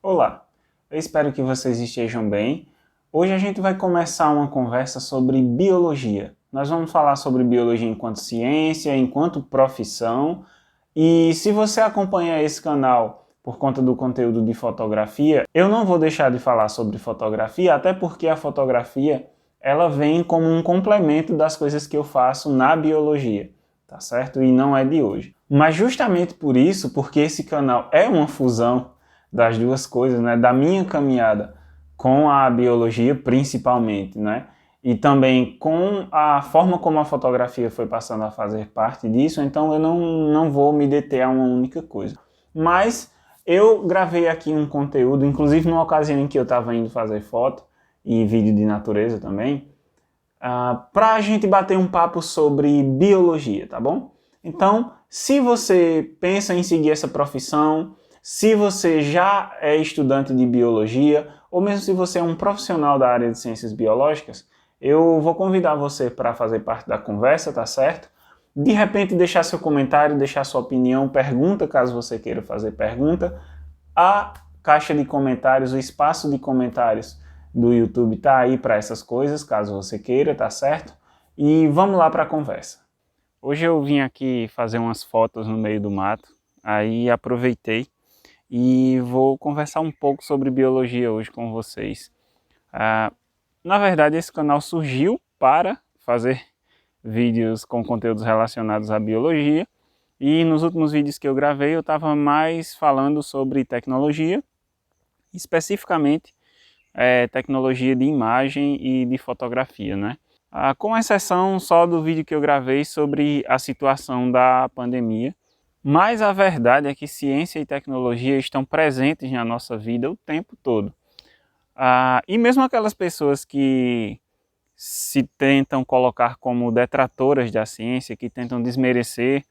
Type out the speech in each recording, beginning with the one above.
Olá, eu espero que vocês estejam bem. Hoje a gente vai começar uma conversa sobre biologia. Nós vamos falar sobre biologia enquanto ciência, enquanto profissão. E se você acompanha esse canal por conta do conteúdo de fotografia, eu não vou deixar de falar sobre fotografia, até porque a fotografia ela vem como um complemento das coisas que eu faço na biologia, tá certo? E não é de hoje. Mas justamente por isso, porque esse canal é uma fusão das duas coisas, né? Da minha caminhada com a biologia principalmente, né? E também com a forma como a fotografia foi passando a fazer parte disso, então eu não vou me deter a uma única coisa. Mas eu gravei aqui um conteúdo, inclusive numa ocasião em que eu estava indo fazer foto e vídeo de natureza também, para a gente bater um papo sobre biologia, tá bom? Então, se você pensa em seguir essa profissão, se você já é estudante de biologia, ou mesmo se você é um profissional da área de ciências biológicas, eu vou convidar você para fazer parte da conversa, tá certo? De repente deixar seu comentário, deixar sua opinião, pergunta caso você queira fazer pergunta. A caixa de comentários, o espaço de comentários do YouTube tá aí para essas coisas, caso você queira, tá certo? E vamos lá para a conversa. Hoje eu vim aqui fazer umas fotos no meio do mato, aí aproveitei e vou conversar um pouco sobre biologia hoje com vocês. Na verdade, esse canal surgiu para fazer vídeos com conteúdos relacionados à biologia, e nos últimos vídeos que eu gravei eu estava mais falando sobre tecnologia, especificamente tecnologia de imagem e de fotografia, né? Com exceção só do vídeo que eu gravei sobre a situação da pandemia, mas a verdade é que ciência e tecnologia estão presentes na nossa vida o tempo todo. E mesmo aquelas pessoas que se tentam colocar como detratoras da ciência, que tentam desmerecer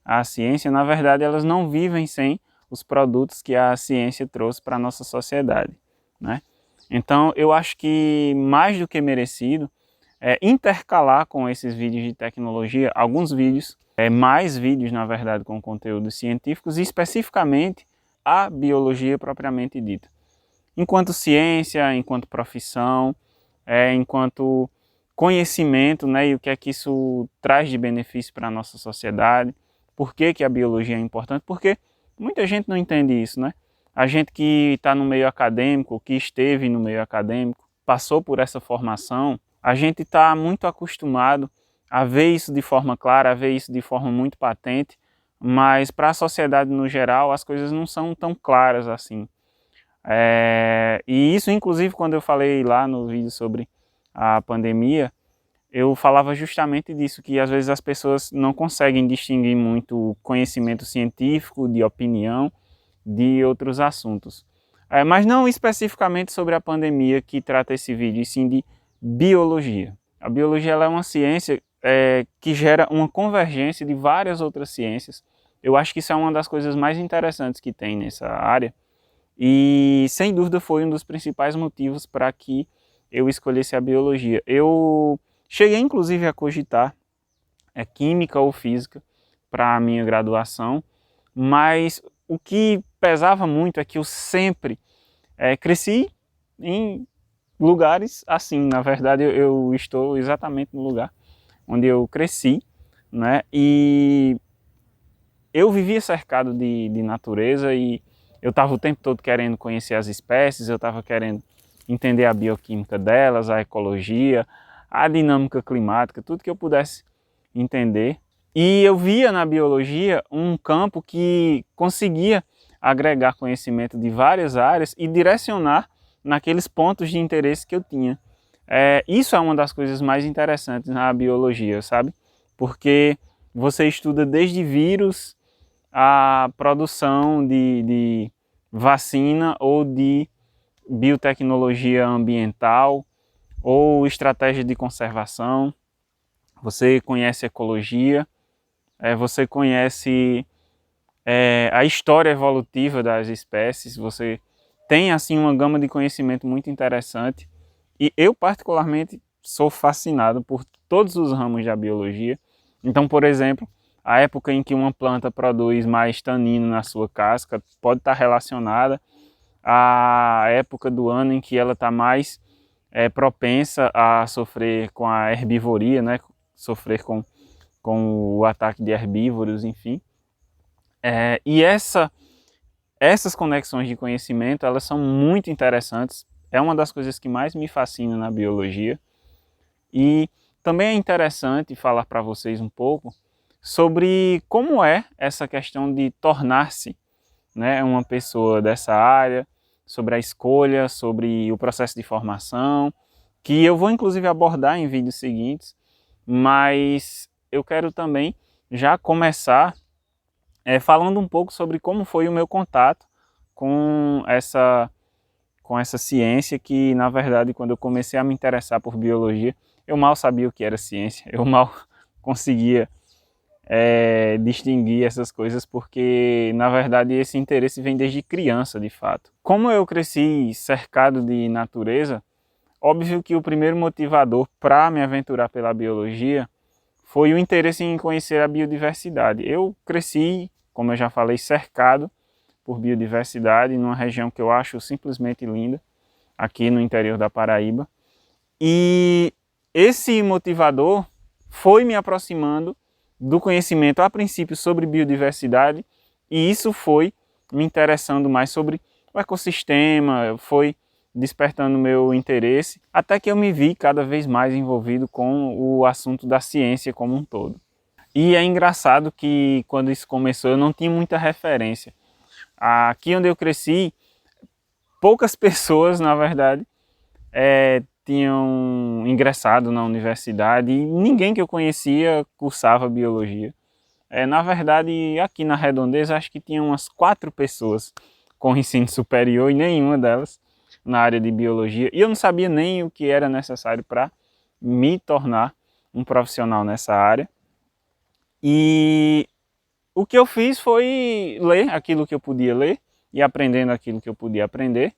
a ciência, na verdade elas não vivem sem os produtos que a ciência trouxe para a nossa sociedade, né? Então eu acho que mais do que merecido intercalar com esses vídeos de tecnologia, alguns vídeos, mais vídeos na verdade com conteúdos científicos e especificamente a biologia propriamente dita. Enquanto ciência, enquanto profissão, enquanto conhecimento, né, e o que é que isso traz de benefício para a nossa sociedade, por que que a biologia é importante, porque muita gente não entende isso, né? A gente que está no meio acadêmico, que esteve no meio acadêmico, passou por essa formação, a gente está muito acostumado a ver isso de forma clara, a ver isso de forma muito patente, mas para a sociedade no geral as coisas não são tão claras assim. E isso, inclusive, quando eu falei lá no vídeo sobre a pandemia, eu falava justamente disso, que às vezes as pessoas não conseguem distinguir muito conhecimento científico, de opinião, de outros assuntos. Mas não especificamente sobre a pandemia que trata esse vídeo, e sim de biologia. A biologia ela é uma ciência que gera uma convergência de várias outras ciências. Eu acho que isso é uma das coisas mais interessantes que tem nessa área, e sem dúvida foi um dos principais motivos para que eu escolhesse a biologia. Eu cheguei inclusive a cogitar química ou física para a minha graduação, mas o que pesava muito é que eu sempre cresci em lugares assim. Na verdade eu estou exatamente no lugar onde eu cresci, né? E eu vivia cercado de natureza e eu estava o tempo todo querendo conhecer as espécies, eu estava querendo entender a bioquímica delas, a ecologia, a dinâmica climática, tudo que eu pudesse entender. E eu via na biologia um campo que conseguia agregar conhecimento de várias áreas e direcionar naqueles pontos de interesse que eu tinha. Isso é uma das coisas mais interessantes na biologia, sabe? Porque você estuda desde vírus a produção de vacina ou de biotecnologia ambiental ou estratégia de conservação. Você conhece ecologia, você conhece a história evolutiva das espécies, você tem assim uma gama de conhecimento muito interessante e eu particularmente sou fascinado por todos os ramos da biologia. Então, por exemplo, a época em que uma planta produz mais tanino na sua casca pode estar relacionada a época do ano em que ela está mais propensa a sofrer com a herbivoria, né? Sofrer com o ataque de herbívoros, enfim. E essas conexões de conhecimento, elas são muito interessantes. É uma das coisas que mais me fascina na biologia. E também é interessante falar para vocês um pouco sobre como é essa questão de tornar-se, né, uma pessoa dessa área, sobre a escolha, sobre o processo de formação, que eu vou inclusive abordar em vídeos seguintes, mas eu quero também já começar falando um pouco sobre como foi o meu contato com essa ciência que, na verdade, quando eu comecei a me interessar por biologia, eu mal sabia o que era ciência, eu mal conseguia distinguir essas coisas, porque, na verdade, esse interesse vem desde criança, de fato. Como eu cresci cercado de natureza, óbvio que o primeiro motivador para me aventurar pela biologia foi o interesse em conhecer a biodiversidade. Eu cresci, como eu já falei, cercado por biodiversidade, numa região que eu acho simplesmente linda, aqui no interior da Paraíba. E esse motivador foi me aproximando do conhecimento, a princípio, sobre biodiversidade, e isso foi me interessando mais sobre o ecossistema, foi despertando meu interesse, até que eu me vi cada vez mais envolvido com o assunto da ciência como um todo. E é engraçado que quando isso começou eu não tinha muita referência. Aqui onde eu cresci, poucas pessoas, na verdade, tinham ingressado na universidade e ninguém que eu conhecia cursava biologia. Na verdade, aqui na Redondeza, acho que tinha umas 4 pessoas com ensino superior e nenhuma delas na área de biologia. E eu não sabia nem o que era necessário para me tornar um profissional nessa área. E o que eu fiz foi ler aquilo que eu podia ler e aprendendo aquilo que eu podia aprender,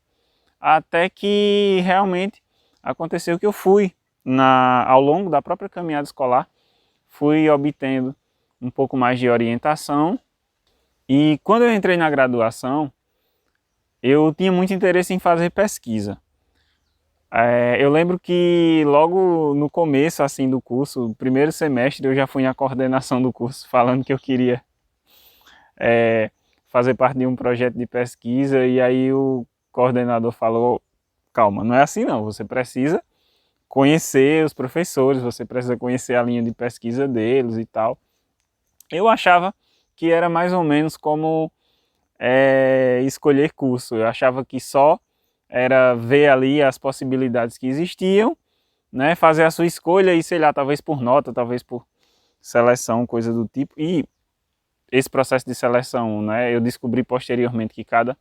até que realmente aconteceu que eu fui, ao longo da própria caminhada escolar, fui obtendo um pouco mais de orientação. E quando eu entrei na graduação, eu tinha muito interesse em fazer pesquisa. Eu lembro que logo no começo assim, do curso, no primeiro semestre, eu já fui na coordenação do curso falando que eu queria fazer parte de um projeto de pesquisa, e aí o coordenador falou: calma, não é assim não, você precisa conhecer os professores, você precisa conhecer a linha de pesquisa deles e tal. Eu achava que era mais ou menos como escolher curso, eu achava que só era ver ali as possibilidades que existiam, né, fazer a sua escolha e sei lá, talvez por nota, talvez por seleção, coisa do tipo. E esse processo de seleção, né, eu descobri posteriormente que cada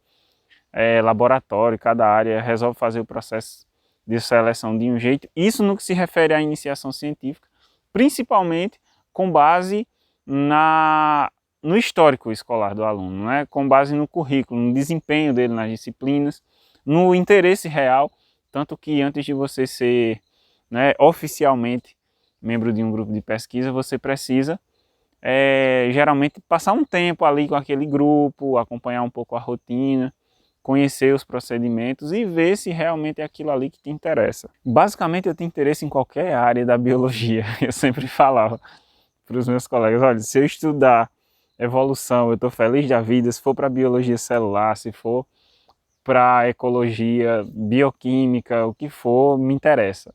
laboratório, cada área resolve fazer o processo de seleção de um jeito. Isso no que se refere à iniciação científica, principalmente com base no histórico escolar do aluno, né? Com base no currículo, no desempenho dele nas disciplinas, no interesse real, tanto que antes de você ser, né, oficialmente membro de um grupo de pesquisa, você precisa geralmente passar um tempo ali com aquele grupo, acompanhar um pouco a rotina, conhecer os procedimentos e ver se realmente é aquilo ali que te interessa. Basicamente eu tenho interesse em qualquer área da biologia. Eu sempre falava para os meus colegas: olha, se eu estudar evolução, eu estou feliz da vida. Se for para biologia celular, se for para ecologia, bioquímica, o que for, me interessa.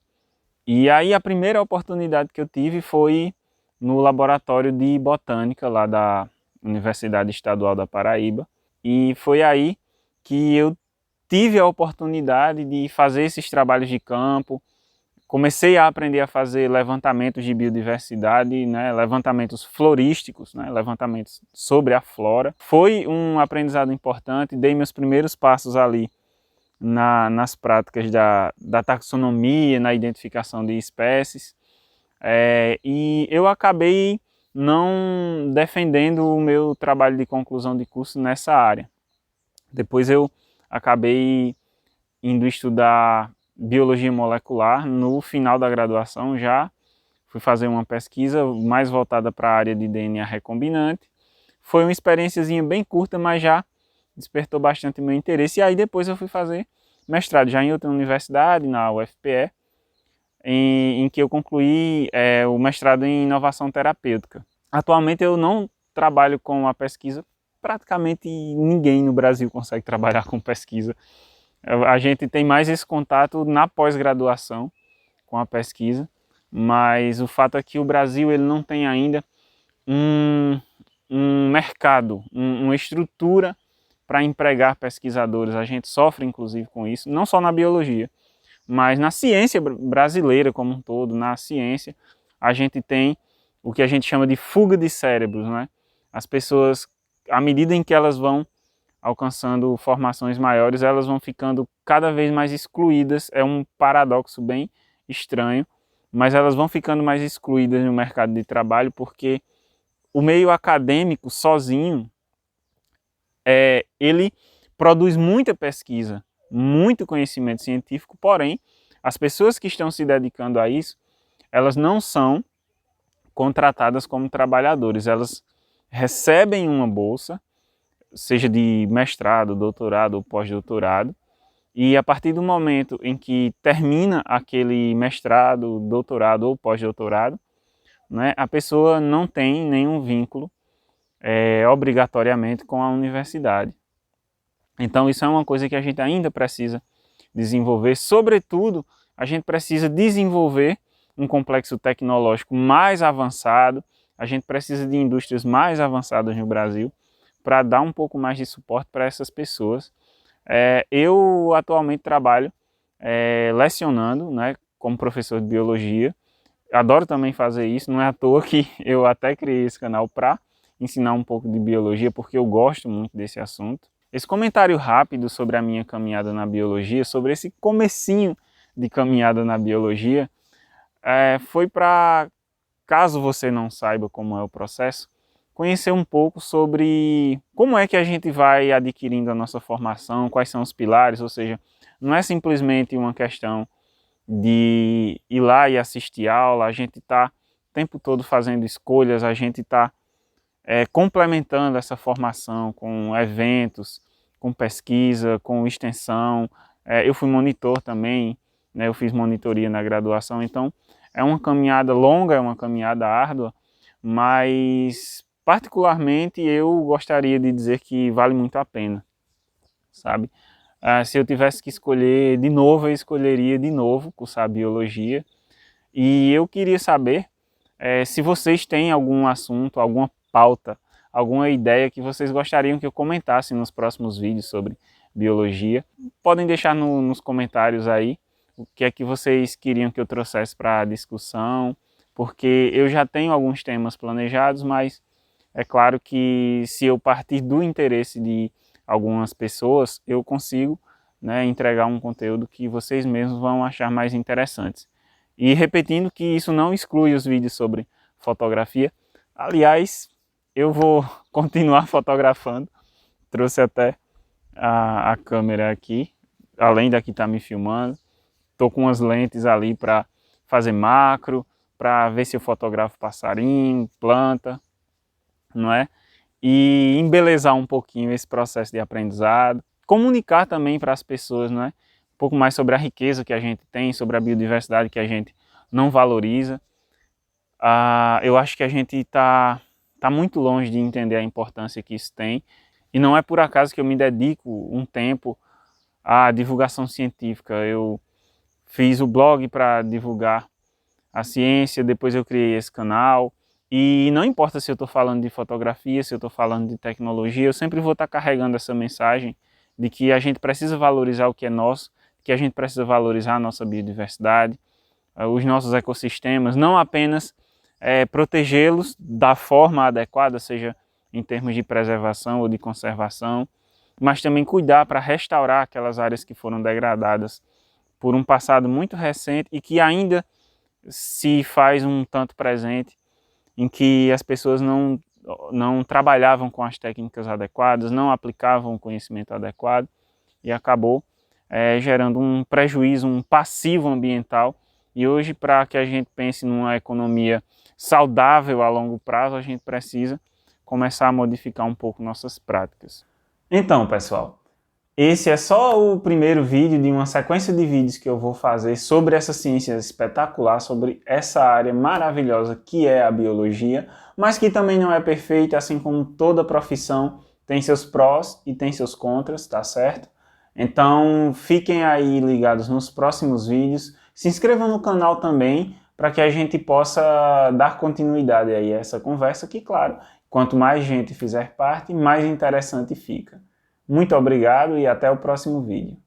E aí a primeira oportunidade que eu tive foi no laboratório de botânica lá da Universidade Estadual da Paraíba, e foi aí que eu tive a oportunidade de fazer esses trabalhos de campo. Comecei a aprender a fazer levantamentos de biodiversidade, né, levantamentos florísticos, né, levantamentos sobre a flora. Foi um aprendizado importante, dei meus primeiros passos ali nas práticas da taxonomia, na identificação de espécies, e eu acabei não defendendo o meu trabalho de conclusão de curso nessa área. Depois eu acabei indo estudar biologia molecular no final da graduação. Já fui fazer uma pesquisa mais voltada para a área de DNA recombinante. Foi uma experiênciazinha bem curta, mas já despertou bastante meu interesse. E aí depois eu fui fazer mestrado já em outra universidade, na UFPE, em que eu concluí o mestrado em inovação terapêutica. Atualmente eu não trabalho com a pesquisa, praticamente ninguém no Brasil consegue trabalhar com pesquisa. A gente tem mais esse contato na pós-graduação com a pesquisa, mas o fato é que o Brasil ele não tem ainda um mercado, uma estrutura para empregar pesquisadores. A gente sofre inclusive com isso, não só na biologia, mas na ciência brasileira como um todo, na ciência, a gente tem o que a gente chama de fuga de cérebros, né? As pessoas, à medida em que elas vão alcançando formações maiores, elas vão ficando cada vez mais excluídas. É um paradoxo bem estranho, mas elas vão ficando mais excluídas no mercado de trabalho porque o meio acadêmico sozinho, ele produz muita pesquisa, muito conhecimento científico, porém, as pessoas que estão se dedicando a isso, elas não são contratadas como trabalhadores, elas recebem uma bolsa, seja de mestrado, doutorado ou pós-doutorado, e a partir do momento em que termina aquele mestrado, doutorado ou pós-doutorado, né, a pessoa não tem nenhum vínculo obrigatoriamente com a universidade. Então isso é uma coisa que a gente ainda precisa desenvolver. Sobretudo, a gente precisa desenvolver um complexo tecnológico mais avançado, a gente precisa de indústrias mais avançadas no Brasil para dar um pouco mais de suporte para essas pessoas. Eu atualmente trabalho lecionando, né, como professor de biologia. Adoro também fazer isso, não é à toa que eu até criei esse canal para ensinar um pouco de biologia, porque eu gosto muito desse assunto. Esse comentário rápido sobre a minha caminhada na biologia, sobre esse comecinho de caminhada na biologia, foi para, caso você não saiba como é o processo, conhecer um pouco sobre como é que a gente vai adquirindo a nossa formação, quais são os pilares, ou seja, não é simplesmente uma questão de ir lá e assistir aula, a gente está o tempo todo fazendo escolhas, a gente está complementando essa formação com eventos, com pesquisa, com extensão. Eu fui monitor também, né, eu fiz monitoria na graduação, então é uma caminhada longa, é uma caminhada árdua, mas particularmente eu gostaria de dizer que vale muito a pena, sabe? Se eu tivesse que escolher de novo, eu escolheria de novo cursar biologia. E eu queria saber se vocês têm algum assunto, alguma pauta, alguma ideia que vocês gostariam que eu comentasse nos próximos vídeos sobre biologia. Podem deixar nos comentários aí o que é que vocês queriam que eu trouxesse para a discussão, porque eu já tenho alguns temas planejados, mas é claro que se eu partir do interesse de algumas pessoas, eu consigo, né, entregar um conteúdo que vocês mesmos vão achar mais interessantes. E repetindo que isso não exclui os vídeos sobre fotografia. Aliás, eu vou continuar fotografando. Trouxe até a câmera aqui, além daqui estar me filmando. Estou com umas lentes ali para fazer macro, para ver se eu fotografo passarinho, planta, não é? E embelezar um pouquinho esse processo de aprendizado. Comunicar também para as pessoas, não é? Um pouco mais sobre a riqueza que a gente tem, sobre a biodiversidade que a gente não valoriza. Eu acho que a gente está muito longe de entender a importância que isso tem, e não é por acaso que eu me dedico um tempo à divulgação científica. Eu fiz o blog para divulgar a ciência, depois eu criei esse canal, e não importa se eu estou falando de fotografia, se eu estou falando de tecnologia, eu sempre vou estar carregando essa mensagem de que a gente precisa valorizar o que é nosso, que a gente precisa valorizar a nossa biodiversidade, os nossos ecossistemas, não apenas protegê-los da forma adequada, seja em termos de preservação ou de conservação, mas também cuidar para restaurar aquelas áreas que foram degradadas por um passado muito recente e que ainda se faz um tanto presente, em que as pessoas não trabalhavam com as técnicas adequadas, não aplicavam o conhecimento adequado e acabou gerando um prejuízo, um passivo ambiental. E hoje, para que a gente pense numa economia saudável a longo prazo, a gente precisa começar a modificar um pouco nossas práticas. Então, pessoal, esse é só o primeiro vídeo de uma sequência de vídeos que eu vou fazer sobre essa ciência espetacular, sobre essa área maravilhosa que é a biologia, mas que também não é perfeita, assim como toda profissão tem seus prós e tem seus contras, tá certo? Então, fiquem aí ligados nos próximos vídeos, se inscrevam no canal também, para que a gente possa dar continuidade aí a essa conversa, que, claro, quanto mais gente fizer parte, mais interessante fica. Muito obrigado e até o próximo vídeo.